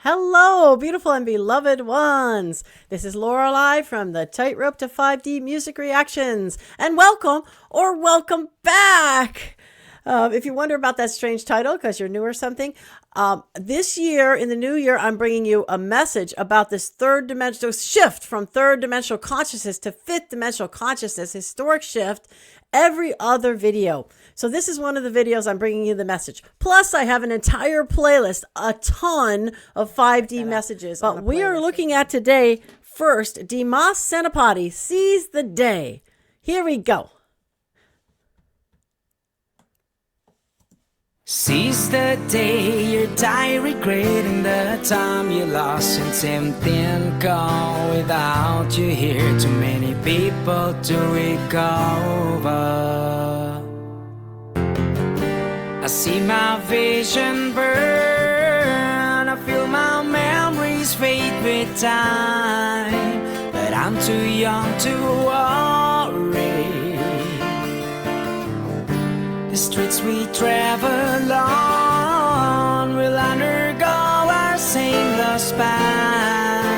Hello, beautiful and beloved ones. This is Lorelei from the Tightrope to 5D Music Reactions, and welcome or welcome back. If you wonder about that strange title because you're new or something, this year, in the new year, I'm bringing you a message about this third dimensional shift from third dimensional consciousness to fifth dimensional consciousness, historic shift, every other video. So this is one of the videos I'm bringing you the message. Plus, I have an entire playlist, a ton of 5D messages. But we are looking at today, first, DIMAS SENOPATI, Seize the Day. Here we go. Seize the day, your diary regretting the time you lost and something gone without you here. Too many people to recover. I see my vision burn, I feel my memories fade with time, but I'm too young to worry. The streets we travel on will undergo our same lost path.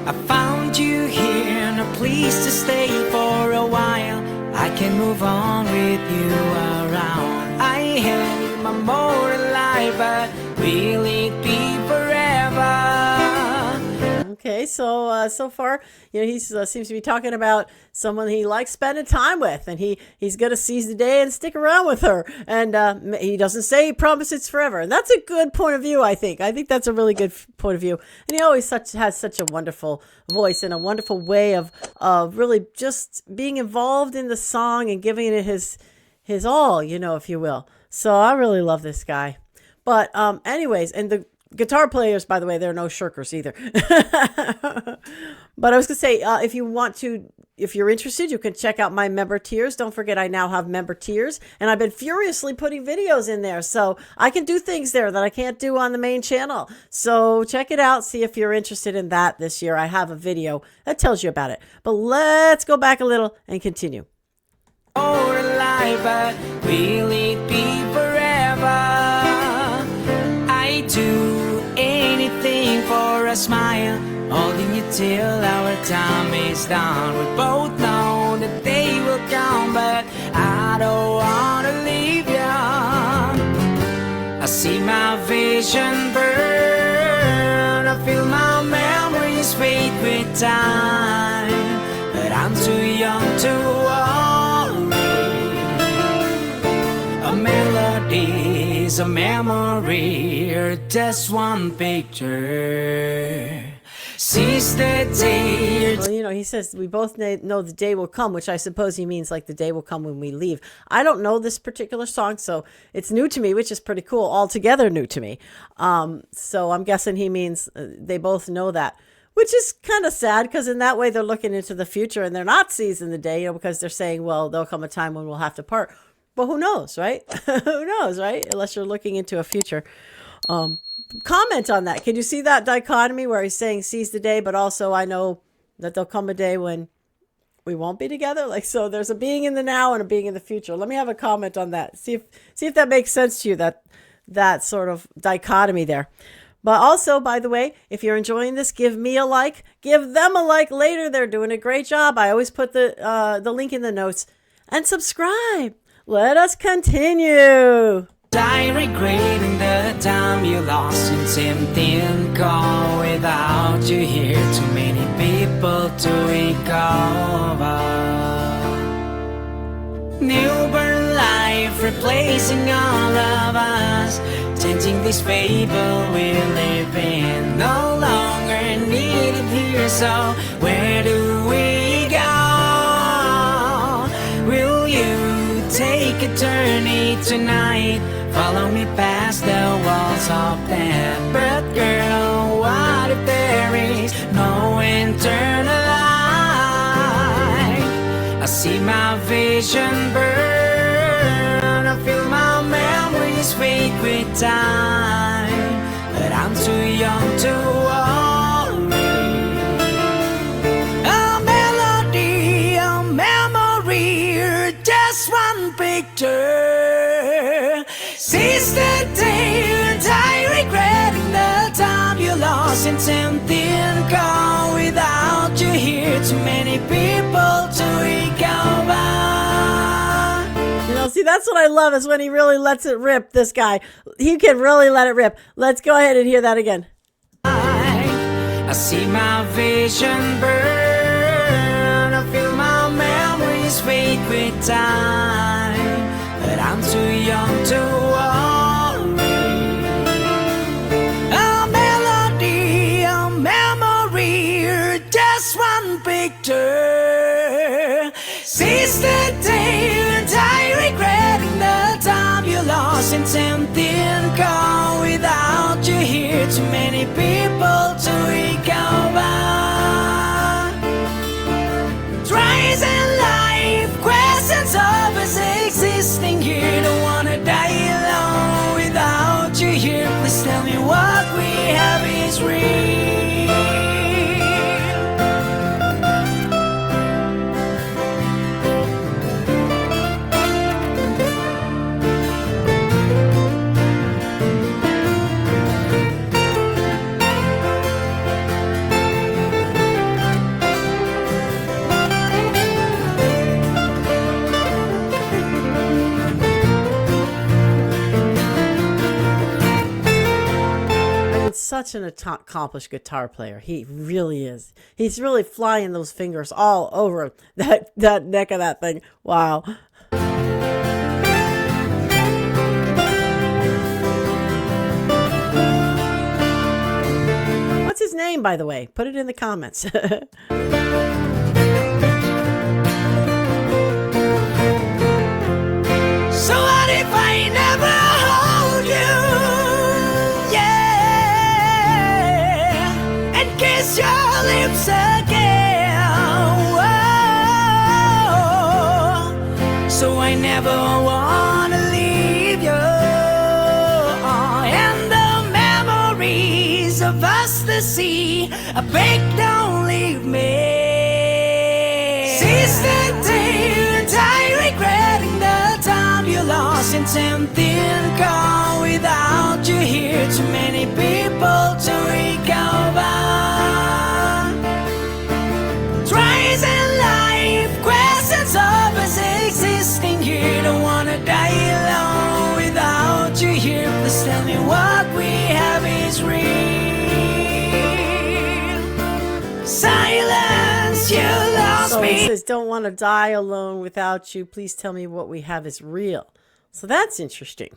I found you here and a place to stay for a while. I can move on with you around. I had my mortal life, but will it be forever? Okay, so so far, you know, he seems to be talking about someone he likes spending time with, and he's going to seize the day and stick around with her. And he doesn't say he promises it's forever, and that's a good point of view. I think that's a really good point of view. And he always has such a wonderful voice and a wonderful way of really just being involved in the song and giving it his all, you know, if you will. So I really love this guy. But anyways, and the guitar players, by the way, they're no shirkers either. But I was going to say, if you're interested, you can check out my member tiers. Don't forget, I now have member tiers, and I've been furiously putting videos in there. So I can do things there that I can't do on the main channel. So check it out. See if you're interested in that this year. I have a video that tells you about it. But let's go back a little and continue. Or alive, but will it be forever? I do anything for a smile, holding you till our time is done. We both know that they will come, but I don't wanna leave you. I see my vision burn, I feel my memories fade with time, but I'm too young to worry. A melody is a memory, or just one picture. Seize the day. Well, you know, he says we both know the day will come, which I suppose he means like the day will come when we leave. I don't know this particular song, so it's new to me, which is pretty cool. Altogether new to me. So I'm guessing he means they both know that, which is kind of sad, because in that way they're looking into the future and they're not seizing the day, you know, because they're saying, well, there'll come a time when we'll have to part. But who knows, right? Who knows, right? Unless you're looking into a future. Comment on that. Can you see that dichotomy where he's saying seize the day, but also I know that there'll come a day when we won't be together? Like, so there's a being in the now and a being in the future. Let me have a comment on that. See if that makes sense to you, that sort of dichotomy there. But also, by the way, if you're enjoying this, give me a like. Give them a like later. They're doing a great job. I always put the link in the notes. And subscribe. Let us continue. I regretting the time you lost and something go without you here. Too many people to recover. Newborn life replacing all of us, changing this fable we live in. No longer needed here, so where do we go? Will you take a journey tonight? Follow me past the walls of death. But girl, what if there is no eternal life? I see my vision burn, I feel my memories fade with time, but I'm too young to worry. A melody, a memory, just one picture. Seize the day and die regretting the time you lost in tempting call without you here. Too many people to recover. You know, see, that's what I love is when he really lets it rip, this guy. He can really let it rip. Let's go ahead and hear that again. I see my vision burn. I feel my memories fade with time. But I'm too young to worry. A melody, a memory, or just one picture. Seize the day and die regretting the time you lost in tempting call without you here. Too many people to recover. Tries in life, questions of us existing here. Don't wanna die alone without you here. Please tell me what we have is real. Such an accomplished guitar player. He really is. He's really flying those fingers all over that neck of that thing. Wow. What's his name, by the way? Put it in the comments. So what if I never hold you? Kiss your lips again. Whoa. So I never wanna leave you. And the memories of us the sea. I beg, don't leave me. Seize the day and die regretting the time you lost in tempting call without you here. Too many people to recover. Of us existing here, don't wanna die alone without you here. Please tell me what we have is real. Silence, you lost me. He says, don't want to die alone without you. Please tell me what we have is real. So that's interesting.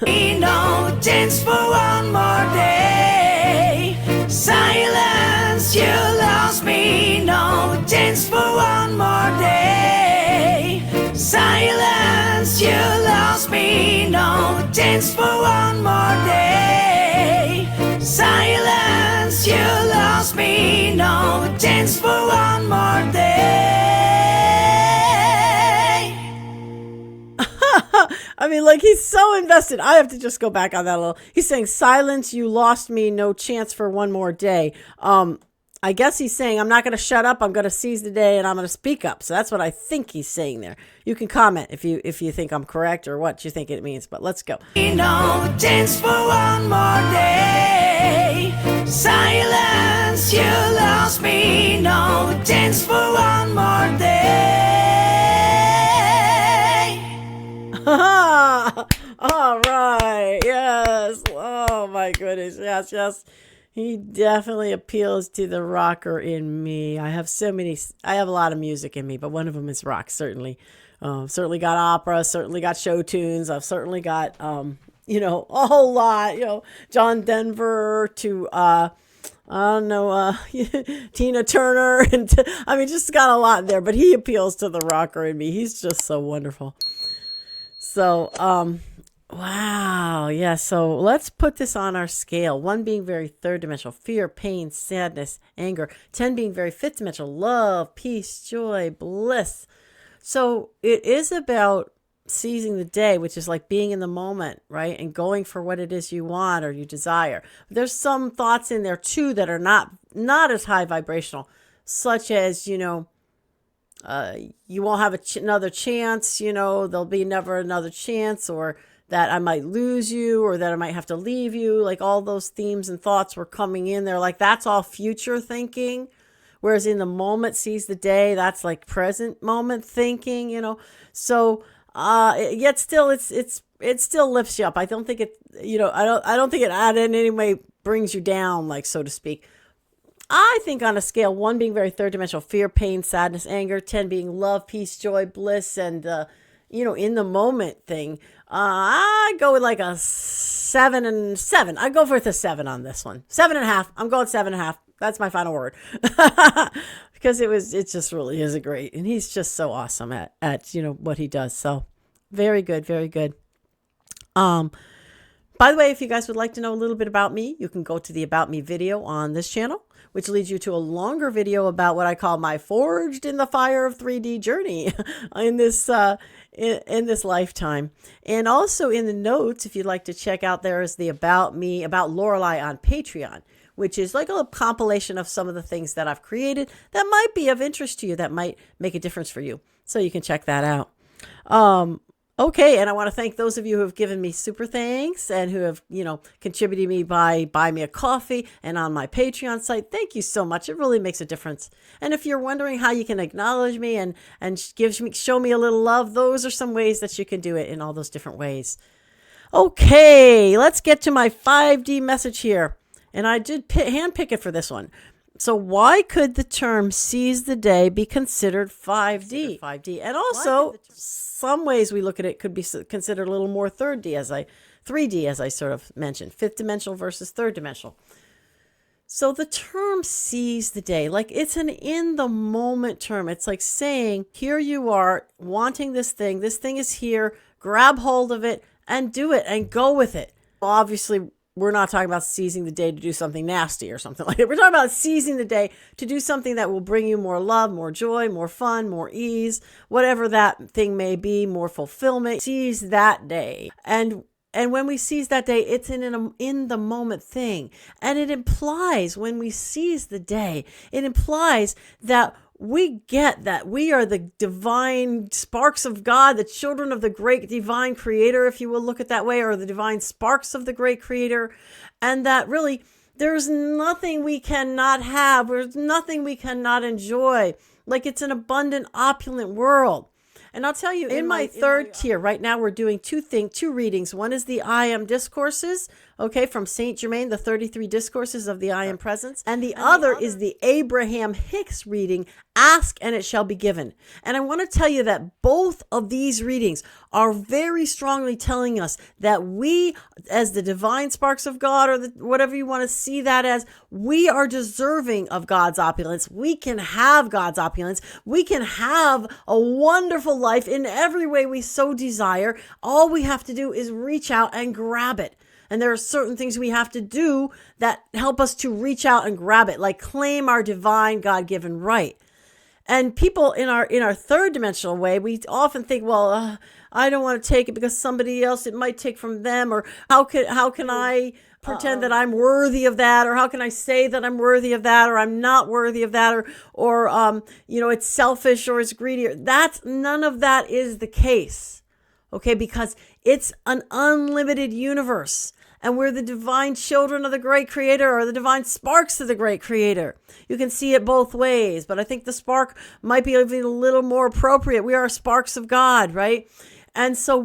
No chance for one more day. Silence, you lost me. No chance for one more day. Silence, you lost me. No chance for one more day. Silence, you lost me. No chance for one more day. I mean, like, he's so invested. I have to just go back on that a little. He's saying, silence, you lost me, no chance for one more day. I guess he's saying, I'm not going to shut up. I'm going to seize the day and I'm going to speak up. So that's what I think he's saying there. You can comment if you think I'm correct or what you think it means, but let's go. No chance for one more day. Silence, you lost me. No chance for one more day. All right. Yes. Oh my goodness. Yes. He definitely appeals to the rocker in me. I have a lot of music in me, but one of them is rock, certainly. Certainly got opera, certainly got show tunes. I've certainly got, a whole lot, John Denver to, I don't know, Tina Turner. And just got a lot there, but he appeals to the rocker in me. He's just so wonderful. So, wow. Yeah. So let's put this on our scale. 1 being very third dimensional, fear, pain, sadness, anger. 10 being very fifth dimensional, love, peace, joy, bliss. So it is about seizing the day, which is like being in the moment, right? And going for what it is you want or you desire. There's some thoughts in there too that are not as high vibrational, such as, you won't have another chance, there'll be never another chance, or that I might lose you, or that I might have to leave you. Like all those themes and thoughts were coming in there. Like that's all future thinking. Whereas in the moment, seize the day, that's like present moment thinking, So yet still it still lifts you up. I don't think I don't think it in any way brings you down, like, so to speak. I think on a scale, 1 being very third dimensional, fear, pain, sadness, anger, 10 being love, peace, joy, bliss, and in the moment thing, I go with like a 7 and 7. I go with a 7 on this one. 7.5. I'm going 7.5. That's my final word. Because it just really is a great, and he's just so awesome at what he does. So very good, very good. By the way, if you guys would like to know a little bit about me, you can go to the About Me video on this channel, which leads you to a longer video about what I call my Forged in the Fire of 3D journey in this in this lifetime. And also in the notes, if you'd like to check out, there is the About Me, about Lorelei on Patreon, which is like a compilation of some of the things that I've created that might be of interest to you, that might make a difference for you. So you can check that out. Okay, and I want to thank those of you who have given me super thanks and who have, contributed me by buy me a coffee and on my Patreon site. Thank you so much. It really makes a difference. And if you're wondering how you can acknowledge me and show me a little love, those are some ways that you can do it in all those different ways. Okay, let's get to my 5D message here. And I did handpick it for this one. So why could the term seize the day be considered 5D? And also, some ways we look at it could be considered a little more 3D, as I sort of mentioned, 5th dimensional versus 3rd dimensional. So the term seize the day, like it's an in the moment term. It's like saying, here you are wanting this thing is here, grab hold of it and do it and go with it. Obviously, we're not talking about seizing the day to do something nasty or something like that. We're talking about seizing the day to do something that will bring you more love, more joy, more fun, more ease, whatever that thing may be, more fulfillment. Seize that day. And when we seize that day, it's in the moment thing. And it implies, when we seize the day, it implies that we get that we are the divine sparks of God, the children of the great divine creator, if you will look at that way, or the divine sparks of the great creator. And that really, there's nothing we cannot have. There's nothing we cannot enjoy. Like it's an abundant, opulent world. And I'll tell you, in my third tier, right now we're doing two readings. One is the I Am Discourses, from Saint Germain, the 33 Discourses of the I Am Presence. And the other is the Abraham Hicks reading, Ask and It Shall Be Given. And I want to tell you that both of these readings are very strongly telling us that we, as the divine sparks of God, or whatever you want to see that as, we are deserving of God's opulence. We can have God's opulence. We can have a wonderful life in every way we so desire. All we have to do is reach out and grab it. And there are certain things we have to do that help us to reach out and grab it, like claim our divine God-given right. And people in our third dimensional way, we often think, well, I don't want to take it because somebody else, it might take from them, or how can I pretend that I'm worthy of that, or how can I say that I'm worthy of that, or I'm not worthy of that, or it's selfish or it's greedy. None of that is the case, because it's an unlimited universe. And we're the divine children of the great creator, or the divine sparks of the great creator. You can see it both ways, but I think the spark might be even a little more appropriate. We are sparks of God, right? And so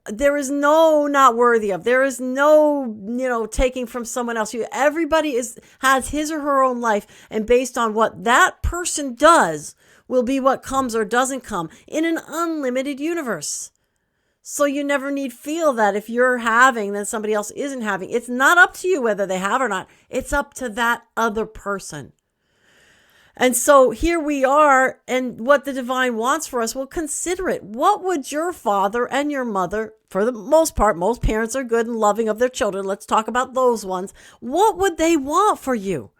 there is no not worthy of, there is no, taking from someone else. Everybody has his or her own life, and based on what that person does will be what comes or doesn't come in an unlimited universe. So you never need feel that if you're having, then somebody else isn't having. It's not up to you whether they have or not. It's up to that other person. And so here we are, and what the divine wants for us, well, consider it. What would your father and your mother, for the most part, most parents are good and loving of their children. Let's talk about those ones. What would they want for you?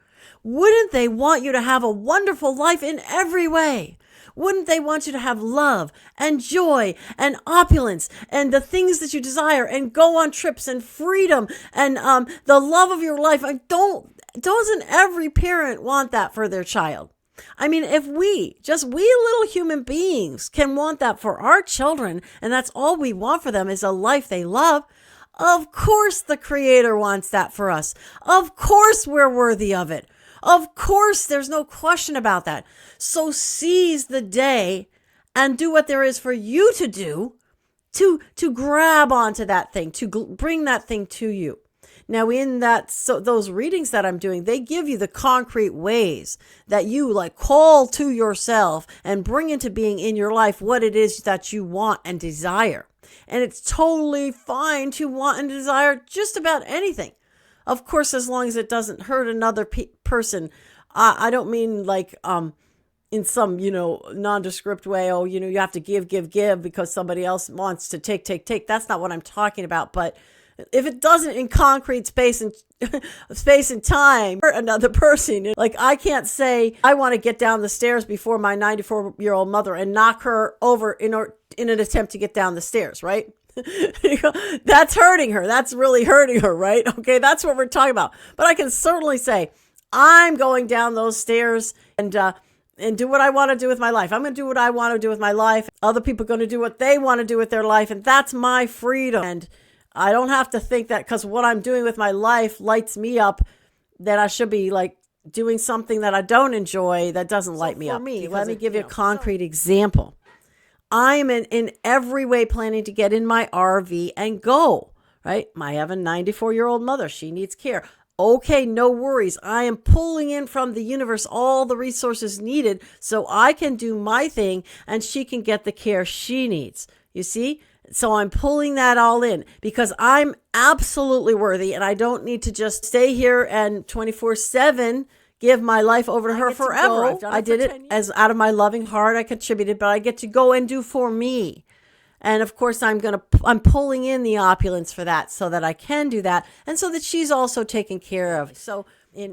Wouldn't they want you to have a wonderful life in every way? Wouldn't they want you to have love and joy and opulence and the things that you desire, and go on trips and freedom and the love of your life? Doesn't every parent want that for their child? I mean, if we little human beings can want that for our children, and that's all we want for them is a life they love, of course the Creator wants that for us. Of course we're worthy of it. Of course, there's no question about that. So seize the day and do what there is for you to do to grab onto that thing, to bring that thing to you. Now, in that, so those readings that I'm doing, they give you the concrete ways that you like call to yourself and bring into being in your life what it is that you want and desire. And it's totally fine to want and desire just about anything. Of course, as long as it doesn't hurt another person. I don't mean like in some, nondescript way, you have to give because somebody else wants to take. That's not what I'm talking about. But if it doesn't in concrete space and time hurt another person, like I can't say I want to get down the stairs before my 94-year-old mother and knock her over in an attempt to get down the stairs, right? That's hurting her. That's really hurting her, right? Okay, that's what we're talking about. But I can certainly say I'm going down those stairs and do what I want to do with my life. I'm going to do what I want to do with my life. Other people are going to do what they want to do with their life, and that's my freedom. And I don't have to think that because what I'm doing with my life lights me up, that I should be like doing something that I don't enjoy that doesn't light me up. For me, let me give you a concrete example. I'm in every way planning to get in my RV and go, right? I have a 94-year-old mother. She needs care. Okay, no worries. I am pulling in from the universe all the resources needed so I can do my thing and she can get the care she needs. You see? So I'm pulling that all in because I'm absolutely worthy and I don't need to just stay here and 24/7 give my life over to her forever. I did it as out of my loving heart. I contributed, but I get to go and do for me. And of course, I'm pulling in the opulence for that so that I can do that. And so that she's also taken care of. So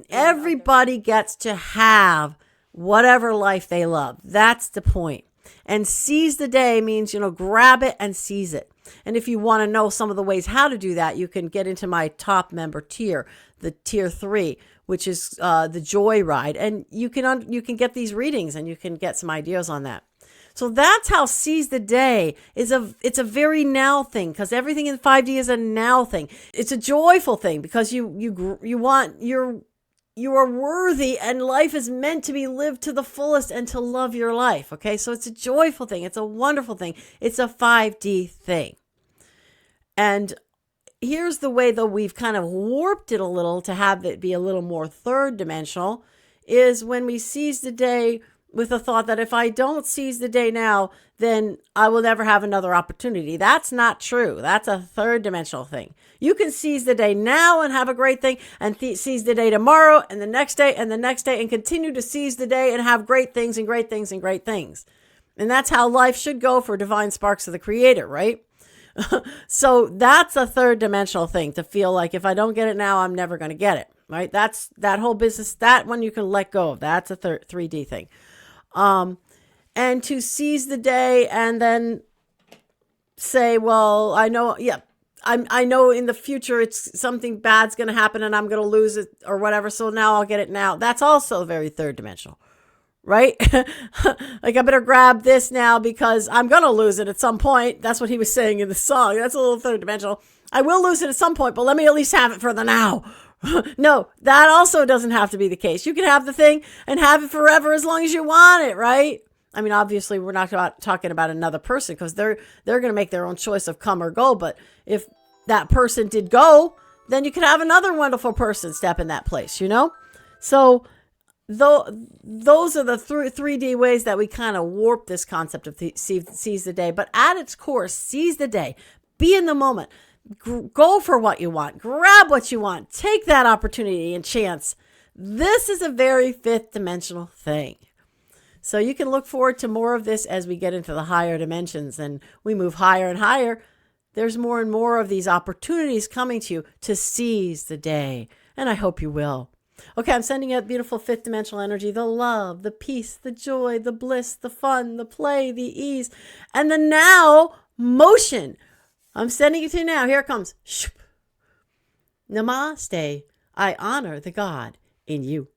everybody gets to have whatever life they love. That's the point. And seize the day means, grab it and seize it. And if you want to know some of the ways how to do that, you can get into my top member tier, the tier 3, which is the joy ride. And you can get these readings and you can get some ideas on that. So that's how seize the day it's a very now thing because everything in 5D is a now thing. It's a joyful thing because you are worthy and life is meant to be lived to the fullest and to love your life. Okay. So it's a joyful thing. It's a wonderful thing. It's a 5D thing. And here's the way, though, we've kind of warped it a little to have it be a little more third dimensional is when we seize the day with the thought that if I don't seize the day now, then I will never have another opportunity. That's not true. That's a third dimensional thing. You can seize the day now and have a great thing and seize the day tomorrow and the next day and the next day and continue to seize the day and have great things and great things and great things. And that's how life should go for divine sparks of the Creator, right? So that's a third dimensional thing to feel like if I don't get it now, I'm never going to get it, right? That's that whole business. That one you can let go of. That's a 3D thing. And to seize the day and then say, well, I know, I know in the future it's something bad's going to happen and I'm going to lose it or whatever. So now I'll get it now. That's also very third dimensional, right? Like I better grab this now because I'm going to lose it at some point. That's what he was saying in the song. That's a little third dimensional. I will lose it at some point, but let me at least have it for the now. No, that also doesn't have to be the case. You can have the thing and have it forever as long as you want it, right? I mean, obviously, we're not talking about another person because they're going to make their own choice of come or go. But if that person did go, then you could have another wonderful person step in that place, So those are the 3D ways that we kind of warp this concept of seize the day. But at its core, seize the day. Be in the moment. Go for what you want. Grab what you want. Take that opportunity and chance. This is a very fifth dimensional thing. So you can look forward to more of this as we get into the higher dimensions and we move higher and higher. There's more and more of these opportunities coming to you to seize the day. And I hope you will. Okay, I'm sending out beautiful fifth dimensional energy, the love, the peace, the joy, the bliss, the fun, the play, the ease, and the now motion. I'm sending it to you now. Here it comes. Namaste. I honor the God in you.